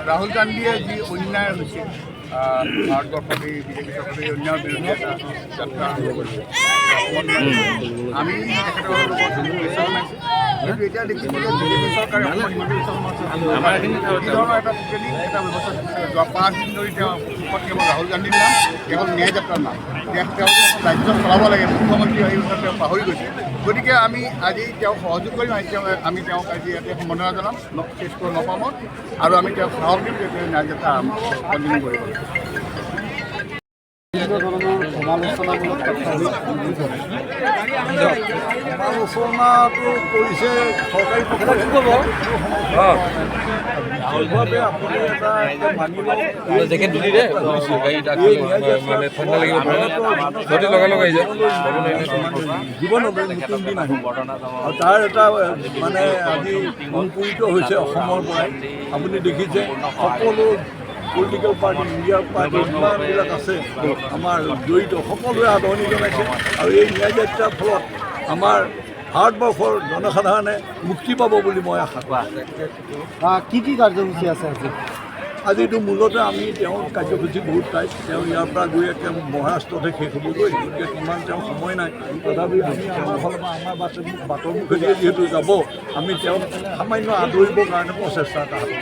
ৰাহুল গান্ধীয়ে যি অন্যায় হৈছে ভাৰতবৰ্ষত এই বিজেপি চৰকাৰে অন্যায়ৰ বিৰুদ্ধে এটা যাত্ৰা আৰম্ভ কৰিছে। আমি তেখেতৰ লগত শুভেচ্ছা জনাইছোঁ। কিন্তু এতিয়া দেখিছোঁ যে বিজেপি চৰকাৰে অসমত যি ধৰণৰ এটা টোটেলি এটা ব্যৱস্থা যোৱা 5 দিন ধৰি তেওঁ মুখত কেৱল ৰাহুল গান্ধীৰ নাম, কেৱল ন্যায় যাত্ৰাৰ নাম। তেওঁ ৰাজ্য চলাব লাগে, মুখ্যমন্ত্ৰী এই কথা তেওঁ পাহৰি গৈছে। গতিকে আমি আজি তেওঁক সহযোগ কৰিম। আমি তেওঁক আজি ইয়াতে সম্বৰ্ধনা জনাম তেজপুৰ নপামত, আৰু আমি তেওঁক সাহস দিম যে তেওঁ ন্যায় যাত্ৰা কণ্টিনিউ কৰিব। বিভিন্ন ধৰণৰ সমালোচনামূলক সমালোচনাটো কৰিছে চৰকাৰী পক্ষই ক'ব। বিশেষভাৱে আপুনি এটা মানি লওক, জীৱনলৈ নতুন দিন আহিব আৰু তাৰ এটা মানে আজি অংকুৰিত হৈছে অসমৰ পৰাই। আপুনি দেখিছে সকলো পলিটিকেল পাৰ্টি, ইণ্ডিয়াৰ পাৰ্টি যিমানবিলাক আছে আমাৰ জড়িত, সকলোৱে আদৰণি জনাইছে। আৰু এই ন্যায় যাত্ৰাৰ ফলত আমাৰ ভাৰতবৰ্ষৰ জনসাধাৰণে মুক্তি পাব বুলি মই আশা কৰোঁ। কি কি কাৰ্যসূচী আছে আজি? আজিতো মূলতে আমি তেওঁৰ কাৰ্যসূচী বহুত টাইট। তেওঁ ইয়াৰ পৰা গৈ একে মহাৰাষ্ট্ৰতে শেষ হ'বগৈ, গতিকে কিমান তেওঁ সময় নাই। তথাপি আমি আমাৰ ফালৰ পৰা আমাৰ বাটৰ মুখেদিয়ে যিহেতু যাব, আমি তেওঁক সামান্য আদৰিবৰ কাৰণে প্ৰচেষ্টা এটা হাতত